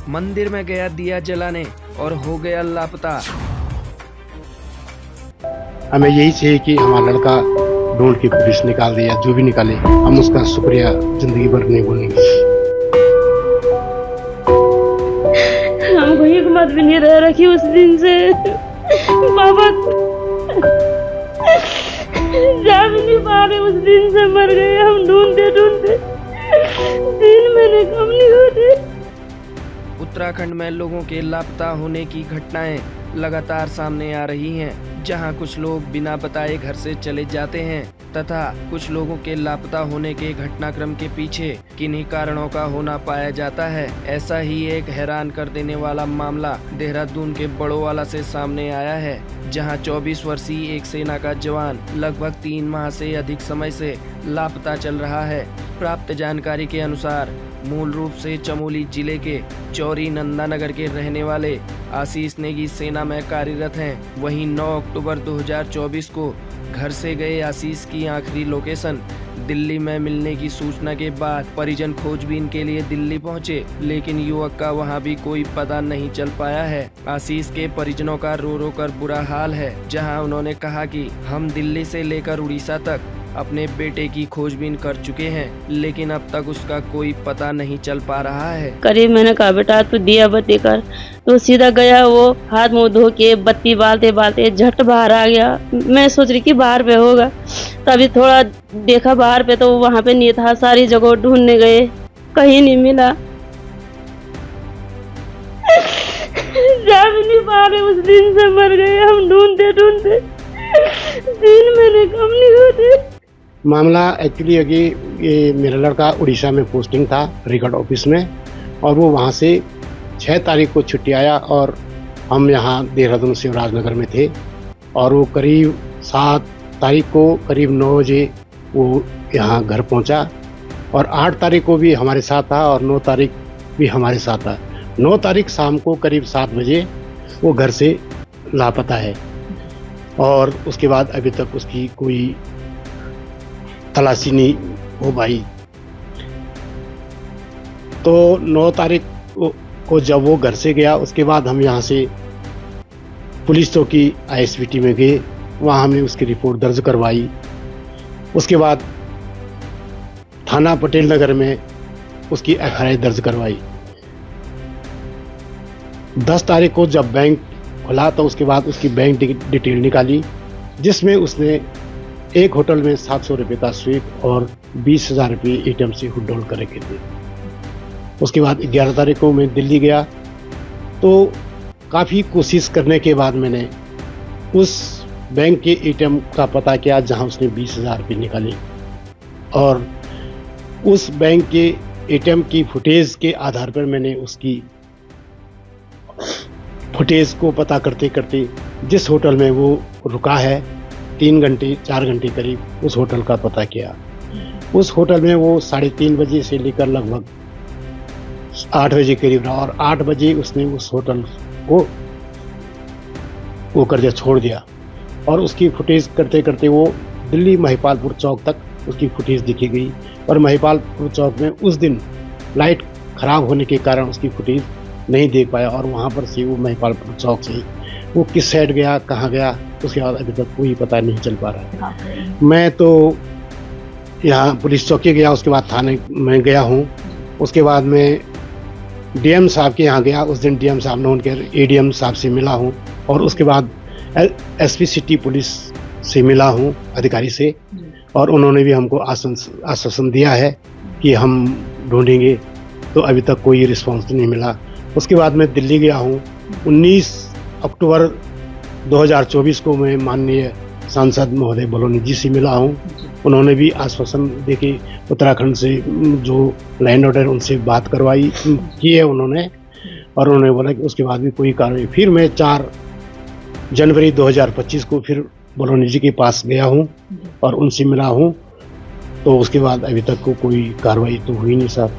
मंदिर में गया दिया जलाने और हो गया लापता। हमें यही चाहिए कि हमारा लड़का ढूंढ के पुलिस निकाल दे या जो भी निकाले, हम उसका शुक्रिया जिंदगी भर नहीं भूलेंगे। हमको हिम्मत भी नहीं रह रखी उस दिन से। बाबा जा भी नहीं पा रहे, उस दिन से मर गए। हम ढूंढते ढूंढते 3 महीने कम नहीं होते। उत्तराखंड में लोगों के लापता होने की घटनाएं लगातार सामने आ रही हैं, जहां कुछ लोग बिना बताए घर से चले जाते हैं तथा कुछ लोगों के लापता होने के घटनाक्रम के पीछे किन्हीं कारणों का होना पाया जाता है। ऐसा ही एक हैरान कर देने वाला मामला देहरादून के बड़ोवाला से सामने आया है, जहां 24 वर्षीय एक सेना का जवान लगभग 3 माह से अधिक समय से लापता चल रहा है। प्राप्त जानकारी के अनुसार मूल रूप से चमोली जिले के चौरी नंदानगर के रहने वाले आशीष नेगी सेना में कार्यरत हैं। वहीं 9 अक्टूबर 2024 को घर से गए आशीष की आखिरी लोकेशन दिल्ली में मिलने की सूचना के बाद परिजन खोजबीन के लिए दिल्ली पहुंचे, लेकिन युवक का वहां भी कोई पता नहीं चल पाया है। आशीष के परिजनों का रो रो कर बुरा हाल है, जहां उन्होंने कहा कि हम दिल्ली से लेकर उड़ीसा तक अपने बेटे की खोजबीन कर चुके हैं, लेकिन अब तक उसका कोई पता नहीं चल पा रहा है। करीब मैंने कहा बेटा तू दिया बत्ती कर, तो सीधा गया। वो हाथ मुंह धो के बत्ती बालते बालते झट बाहर आ गया। मैं सोच रही कि बाहर पे होगा, तभी थोड़ा देखा बाहर पे तो वहाँ पे नहीं था। सारी जगह ढूंढने गए, कहीं नहीं मिला। जा भी नहीं पा रहे, उस दिन से मर गए। हम ढूंढते ढूंढते 3 महीने कम नहीं होते। मामला एक्चुअली ये मेरा लड़का उड़ीसा में पोस्टिंग था रिकॉर्ड ऑफिस में, और वो वहाँ से 6 तारीख को छुट्टी आया और हम यहाँ देहरादून शिवराजनगर में थे। और वो करीब 7 तारीख को करीब 9 बजे वो यहाँ घर पहुँचा, और 8 तारीख को भी हमारे साथ था और 9 तारीख भी हमारे साथ था। 9 तारीख शाम को करीब 7 बजे वो घर से लापता है, और उसके बाद अभी तक उसकी कोई तलाशी नहीं हो पाई। तो 9 तारीख को जब वो घर से गया, उसके बाद हम यहाँ से पुलिस चौकी ISBT में गए। वहाँ हमने उसकी रिपोर्ट दर्ज करवाई। उसके बाद थाना पटेल नगर में उसकी FIR दर्ज करवाई। 10 तारीख को जब बैंक खुला तो उसके बाद उसकी बैंक डिटेल निकाली, जिसमें उसने एक होटल में 700 रुपये का स्वीप और 20,000 रुपये ATM से विड्रॉल कर रखे थे। उसके बाद 11 तारीख को मैं दिल्ली गया, तो काफ़ी कोशिश करने के बाद मैंने उस बैंक के ATM का पता किया जहां उसने 20,000 रुपये निकाले, और उस बैंक के ATM की फुटेज के आधार पर मैंने उसकी फुटेज को पता करते करते जिस होटल में वो रुका है 3 घंटे 4 घंटे करीब उस होटल का पता किया। उस होटल में वो 3:30 बजे से लेकर लगभग 8 बजे करीब रहा, और 8 बजे उसने उस होटल को वो कर दिया, छोड़ दिया। और उसकी फुटेज करते करते वो दिल्ली महिपालपुर चौक तक उसकी फुटेज दिखी गई, और महिपालपुर चौक में उस दिन लाइट खराब होने के कारण उसकी फुटेज नहीं देख पाया, और वहाँ पर से वो महिपालपुर चौक से वो किस साइड गया, कहाँ गया, उसके बाद अभी तक कोई पता नहीं चल पा रहा है। मैं तो यहाँ पुलिस चौकी गया, उसके बाद थाने में गया हूँ। उसके बाद मैं DM साहब के यहाँ गया। उस दिन DM साहब ने उनके ADM साहब से मिला हूँ, और उसके बाद SP सिटी पुलिस से मिला हूँ, अधिकारी से, और उन्होंने भी हमको आश्वासन दिया है कि हम ढूंढेंगे। तो अभी तक कोई रिस्पॉन्स नहीं मिला। उसके बाद मैं दिल्ली गया हूँ। 19 अक्टूबर 2024 को मैं माननीय सांसद महोदय बलोनी जी से मिला हूँ। उन्होंने भी आश्वासन देके उत्तराखंड से जो लैंड ऑर्डर उनसे बात करवाई की है उन्होंने, और उन्होंने बोला कि उसके बाद भी कोई कार्रवाई। फिर मैं 4 जनवरी 2025 को फिर बलोनी जी के पास गया हूँ और उनसे मिला हूँ। तो उसके बाद अभी तक को कोई कार्रवाई तो हुई नहीं सर।